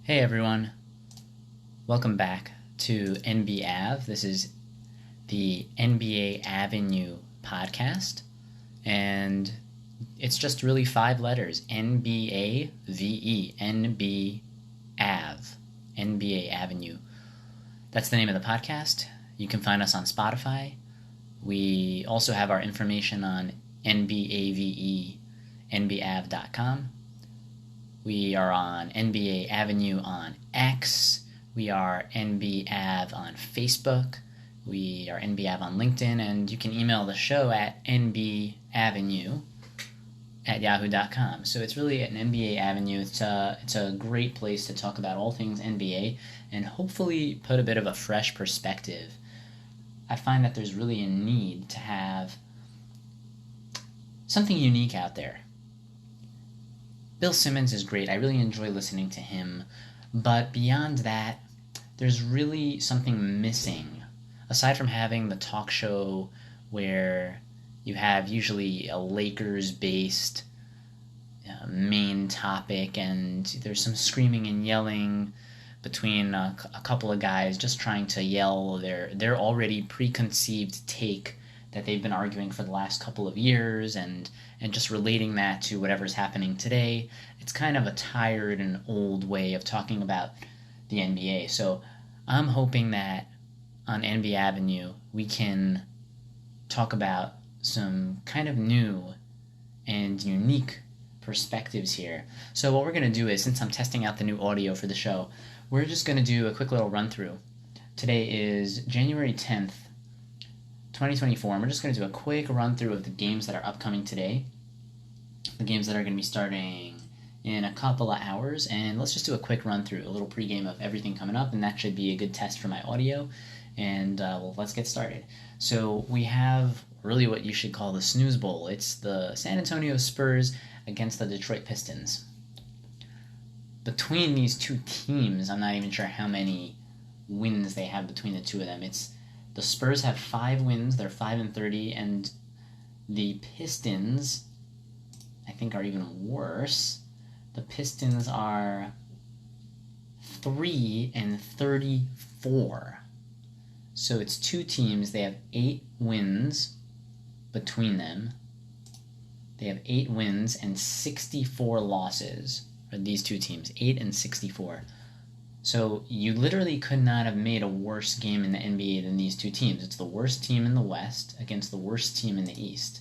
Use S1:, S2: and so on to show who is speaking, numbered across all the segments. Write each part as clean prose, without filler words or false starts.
S1: Hey everyone, welcome back to NBAV. This is the NBA Avenue podcast, and it's just really 5 letters: NBAVE, NBAV, NBA Avenue. That's the name of the podcast. You can find us on Spotify. We also have our information on NBAVE, NBAV.com. We are on NBA Avenue on X. We are NBAV on Facebook. We are NBAV on LinkedIn. And you can email the show at nbavenue@yahoo.com. So it's really an NBA Avenue. It's a great place to talk about all things NBA and hopefully put a bit of a fresh perspective. I find that there's really a need to have something unique out there. Bill Simmons is great. I really enjoy listening to him. But beyond that, there's really something missing. Aside from having the talk show where you have usually a Lakers-based main topic and there's some screaming and yelling between a couple of guys just trying to yell their already preconceived take that they've been arguing for the last couple of years and just relating that to whatever's happening today. It's kind of a tired and old way of talking about the NBA. So I'm hoping that on NBA Avenue we can talk about some kind of new and unique perspectives here. So what we're going to do is, since I'm testing out the new audio for the show, we're just going to do a quick little run through. Today is January 10th, 2024, and we're just going to do a quick run through of the games that are upcoming today, the games that are going to be starting in a couple of hours, and let's just do a quick run through, a little pregame of everything coming up, and that should be a good test for my audio, and let's get started. So we have really what you should call the snooze bowl. It's the San Antonio Spurs against the Detroit Pistons. Between these two teams, I'm not even sure how many wins they have between the two of them. The Spurs have 5 wins, they're 5-30, and the Pistons, I think, are even worse. The Pistons are 3-34. So it's two teams, they have 8 wins between them. They have 8 wins and 64 losses for these two teams, 8 and 64. So you literally could not have made a worse game in the NBA than these two teams. It's the worst team in the West against the worst team in the East.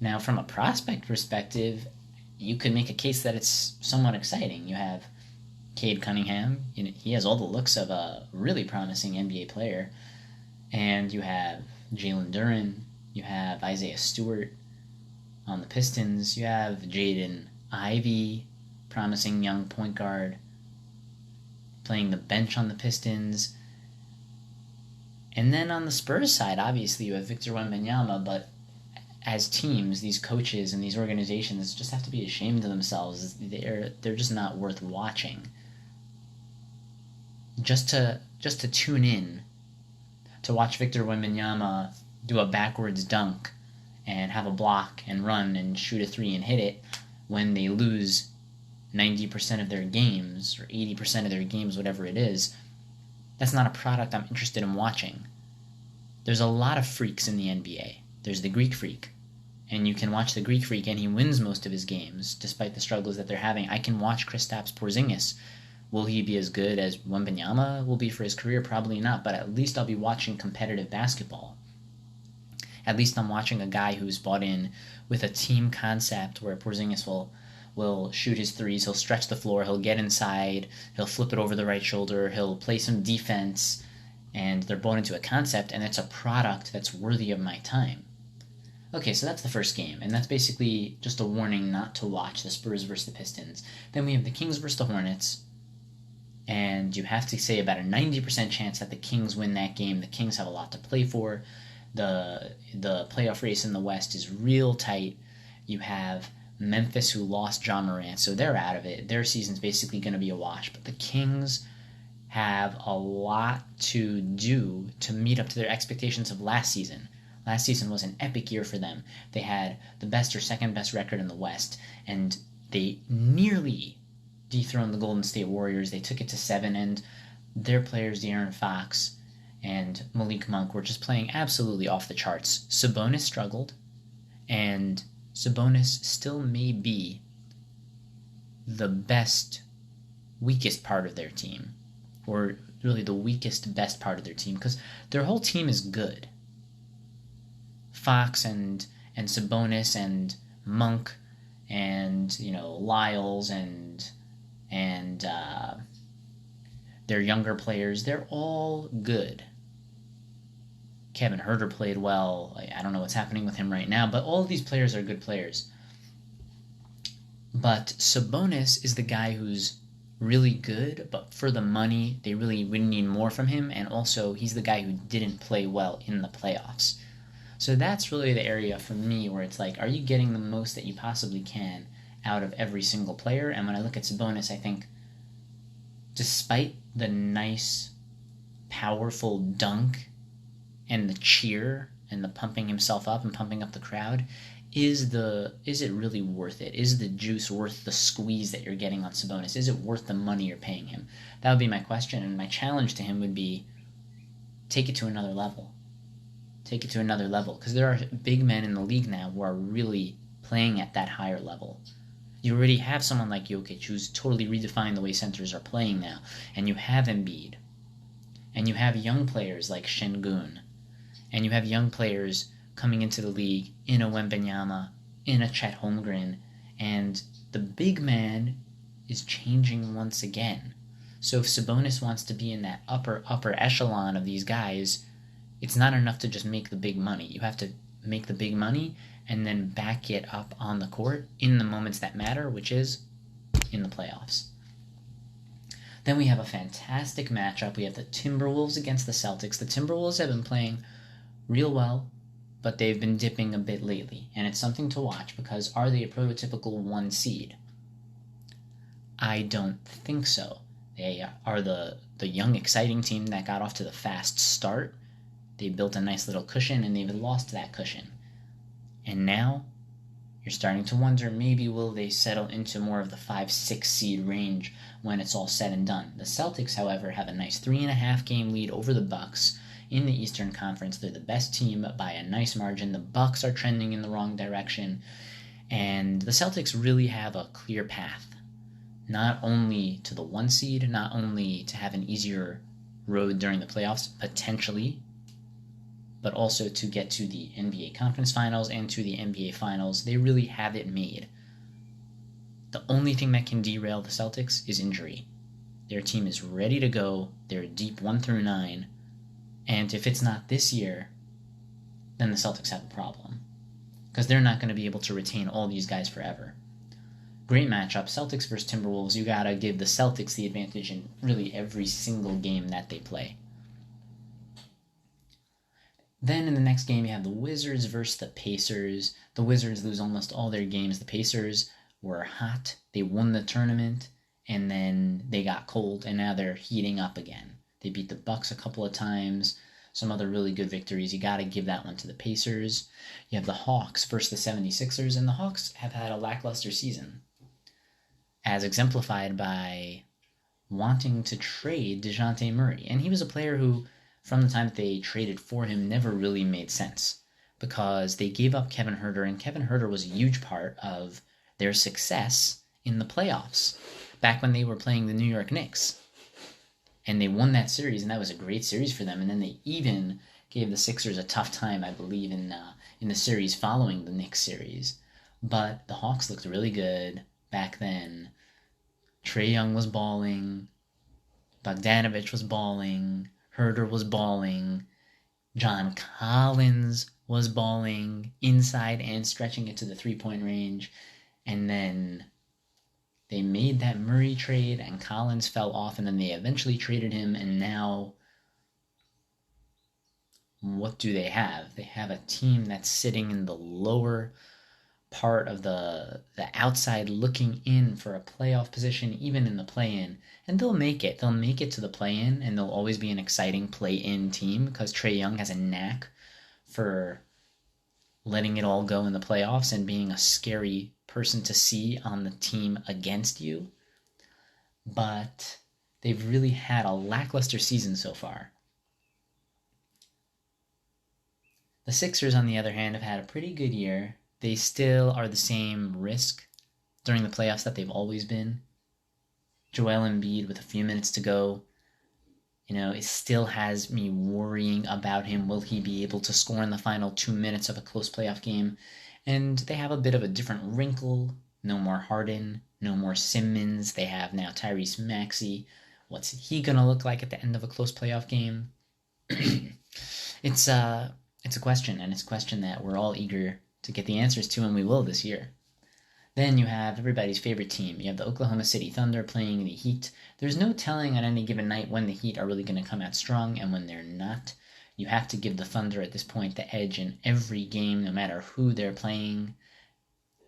S1: Now, from a prospect perspective, you could make a case that it's somewhat exciting. You have Cade Cunningham. He has all the looks of a really promising NBA player. And you have Jalen Duren. You have Isaiah Stewart on the Pistons. You have Jaden Ivey, promising young point guard, playing the bench on the Pistons. And then on the Spurs side, obviously you have Victor Wembanyama, but as teams, these coaches and these organizations just have to be ashamed of themselves. They're just not worth watching. Just to tune in to watch Victor Wembanyama do a backwards dunk and have a block and run and shoot a 3 and hit it when they lose 90% of their games, or 80% of their games, whatever it is, that's not a product I'm interested in watching. There's a lot of freaks in the NBA. There's the Greek Freak, and you can watch the Greek Freak and he wins most of his games, despite the struggles that they're having. I can watch Kristaps Porzingis. Will he be as good as Wembanyama will be for his career? Probably not, but at least I'll be watching competitive basketball. At least I'm watching a guy who's bought in with a team concept where Porzingis will shoot his threes, he'll stretch the floor, he'll get inside, he'll flip it over the right shoulder, he'll play some defense, and they're bought into a concept, and it's a product that's worthy of my time. Okay, so that's the first game, and that's basically just a warning not to watch the Spurs versus the Pistons. Then we have the Kings versus the Hornets, and you have to say about a 90% chance that the Kings win that game. The Kings have a lot to play for. The playoff race in the West is real tight. You have Memphis, who lost Ja Morant, so they're out of it. Their season's basically going to be a wash. But the Kings have a lot to do to meet up to their expectations of last season. Last season was an epic year for them. They had the best or second best record in the West, and they nearly dethroned the Golden State Warriors. They took it to 7, and their players, De'Aaron Fox and Malik Monk, were just playing absolutely off the charts. Sabonis struggled, and Sabonis still may be the weakest part of their team, or really the weakest, best part of their team, because their whole team is good. Fox and Sabonis and Monk and Lyles and their younger players, they're all good. Kevin Huerter played well. I don't know what's happening with him right now, but all of these players are good players. But Sabonis is the guy who's really good, but for the money, they really would need more from him, and also he's the guy who didn't play well in the playoffs. So that's really the area for me where it's like, are you getting the most that you possibly can out of every single player? And when I look at Sabonis, I think despite the nice, powerful dunk and the cheer and the pumping himself up and pumping up the crowd, is it really worth it? Is the juice worth the squeeze that you're getting on Sabonis? Is it worth the money you're paying him? That would be my question, and my challenge to him would be, take it to another level. Take it to another level, because there are big men in the league now who are really playing at that higher level. You already have someone like Jokic who's totally redefined the way centers are playing now, and you have Embiid, and you have young players like Şengün, and you have young players coming into the league in a Wembanyama, in a Chet Holmgren, and the big man is changing once again. So if Sabonis wants to be in that upper echelon of these guys, it's not enough to just make the big money. You have to make the big money and then back it up on the court in the moments that matter, which is in the playoffs. Then we have a fantastic matchup. We have the Timberwolves against the Celtics. The Timberwolves have been playing real well, but they've been dipping a bit lately, and it's something to watch, because are they a prototypical 1 seed? I don't think so. They are the young, exciting team that got off to the fast start. They built a nice little cushion, and they've lost that cushion. And now, you're starting to wonder, maybe will they settle into more of the 5-6 seed range when it's all said and done. The Celtics, however, have a nice 3.5 game lead over the Bucks in the Eastern Conference. They're the best team by a nice margin. The Bucks are trending in the wrong direction, and the Celtics really have a clear path, not only to the 1 seed, not only to have an easier road during the playoffs, potentially, but also to get to the NBA Conference Finals and to the NBA Finals. They really have it made. The only thing that can derail the Celtics is injury. Their team is ready to go. They're deep 1 through 9. And if it's not this year, then the Celtics have a problem, because they're not going to be able to retain all these guys forever. Great matchup, Celtics versus Timberwolves. You got to give the Celtics the advantage in really every single game that they play. Then in the next game, you have the Wizards versus the Pacers. The Wizards lose almost all their games. The Pacers were hot. They won the tournament, and then they got cold, and now they're heating up again. They beat the Bucks a couple of times. Some other really good victories. You got to give that one to the Pacers. You have the Hawks versus the 76ers, and the Hawks have had a lackluster season, as exemplified by wanting to trade DeJounte Murray. And he was a player who, from the time that they traded for him, never really made sense, because they gave up Kevin Huerter, and Kevin Huerter was a huge part of their success in the playoffs back when they were playing the New York Knicks. And they won that series, and that was a great series for them. And then they even gave the Sixers a tough time, I believe, in the series following the Knicks series. But the Hawks looked really good back then. Trae Young was balling. Bogdanovich was balling. Huerter was balling. John Collins was balling inside and stretching it to the three-point range. And then they made that Murray trade, and Collins fell off, and then they eventually traded him, and now what do they have? They have a team that's sitting in the lower part of the outside, looking in for a playoff position, even in the play-in, and they'll make it. They'll make it to the play-in, and they'll always be an exciting play-in team, because Trae Young has a knack for letting it all go in the playoffs and being a scary person to see on the team against you. but they've really had a lackluster season so far. The Sixers, on the other hand, have had a pretty good year. They still are the same risk during the playoffs that they've always been. Joel Embiid, with a few minutes to go, it still has me worrying about him. Will he be able to score in the final 2 minutes of a close playoff game? And they have a bit of a different wrinkle. No more Harden, no more Simmons. They have now Tyrese Maxey. What's he going to look like at the end of a close playoff game? It's a question, and it's a question that we're all eager to get the answers to, and we will this year. Then you have everybody's favorite team. You have the Oklahoma City Thunder playing the Heat. There's no telling on any given night when the Heat are really going to come out strong and when they're not. You have to give the Thunder at this point the edge in every game, no matter who they're playing.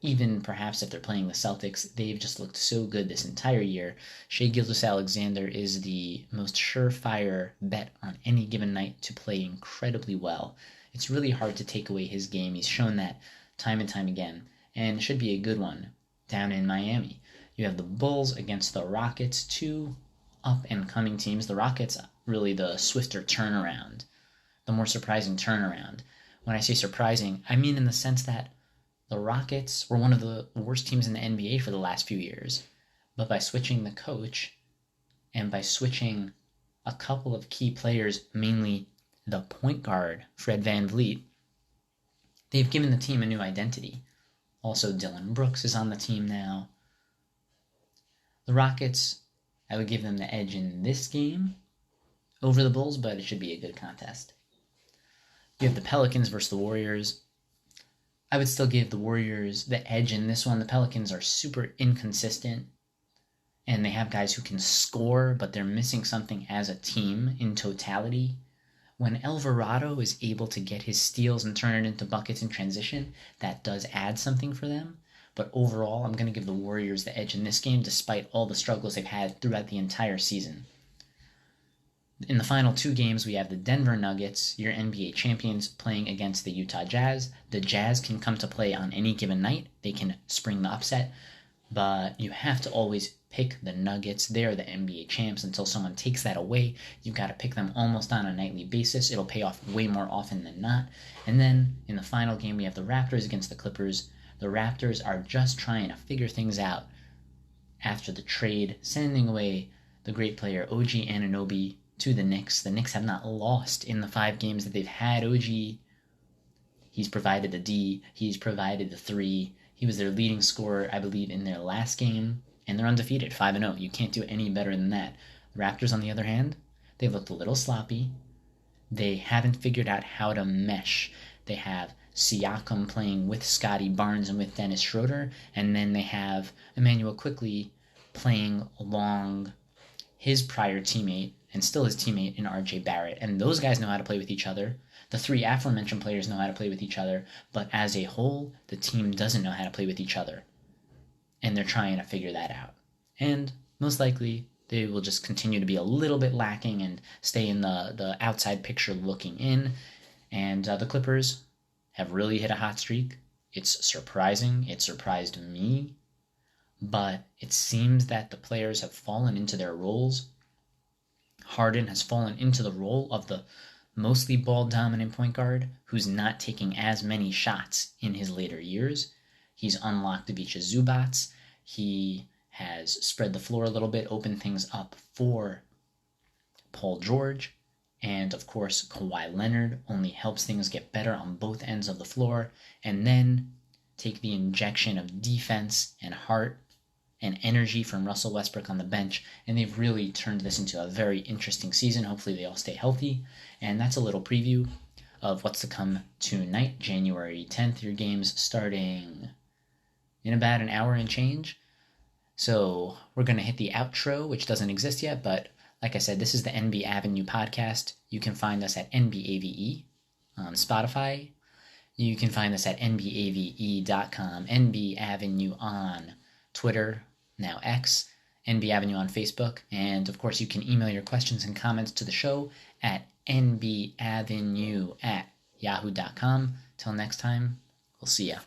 S1: Even perhaps if they're playing the Celtics, they've just looked so good this entire year. Shai Gilgeous-Alexander is the most surefire bet on any given night to play incredibly well. It's really hard to take away his game. He's shown that time and time again, and should be a good one down in Miami. You have the Bulls against the Rockets, two up-and-coming teams. The Rockets, really the swifter turnaround, the more surprising turnaround. When I say surprising, I mean in the sense that the Rockets were one of the worst teams in the NBA for the last few years. But by switching the coach, and by switching a couple of key players, mainly the point guard, Fred VanVleet, they've given the team a new identity. Also, Dillon Brooks is on the team now. The Rockets, I would give them the edge in this game over the Bulls, but it should be a good contest. You have the Pelicans versus the Warriors. I would still give the Warriors the edge in this one. The Pelicans are super inconsistent, and they have guys who can score, but they're missing something as a team in totality. When Alvarado is able to get his steals and turn it into buckets in transition, that does add something for them. But overall, I'm going to give the Warriors the edge in this game, despite all the struggles they've had throughout the entire season. In the final two games, we have the Denver Nuggets, your NBA champions, playing against the Utah Jazz. The Jazz can come to play on any given night. They can spring the upset, but you have to always pick the Nuggets. They're the NBA champs. Until someone takes that away, you've got to pick them almost on a nightly basis. It'll pay off way more often than not. And then in the final game, we have the Raptors against the Clippers. The Raptors are just trying to figure things out after the trade, sending away the great player OG Anunoby to the Knicks. The Knicks have not lost in the 5 games that they've had OG. He's provided the D. He's provided the 3. He was their leading scorer, I believe, in their last game. And they're undefeated, 5-0. You can't do any better than that. The Raptors, on the other hand, they've looked a little sloppy. They haven't figured out how to mesh. They have Siakam playing with Scotty Barnes and with Dennis Schroeder. And then they have Emmanuel Quickley playing along his prior teammate and still his teammate in RJ Barrett. And those guys know how to play with each other. The 3 aforementioned players know how to play with each other. But as a whole, the team doesn't know how to play with each other. And they're trying to figure that out. And most likely, they will just continue to be a little bit lacking and stay in the outside picture looking in. And the Clippers have really hit a hot streak. It's surprising. It surprised me. But it seems that the players have fallen into their roles. Harden has fallen into the role of the mostly ball-dominant point guard who's not taking as many shots in his later years. He's unlocked Ivica Zubac. He has spread the floor a little bit, opened things up for Paul George. And, of course, Kawhi Leonard only helps things get better on both ends of the floor. And then take the injection of defense and heart and energy from Russell Westbrook on the bench, and they've really turned this into a very interesting season. Hopefully they all stay healthy, and that's a little preview of what's to come tonight, January 10th. Your game's starting in about an hour and change, so we're going to hit the outro, which doesn't exist yet, but like I said, this is the NB Avenue podcast. You can find us at NBAVE on Spotify. You can find us at NBAVE.com, NB Avenue on Twitter, now X, NB Avenue on Facebook, and of course you can email your questions and comments to the show at nbavenue@yahoo.com. Till next time, we'll see ya.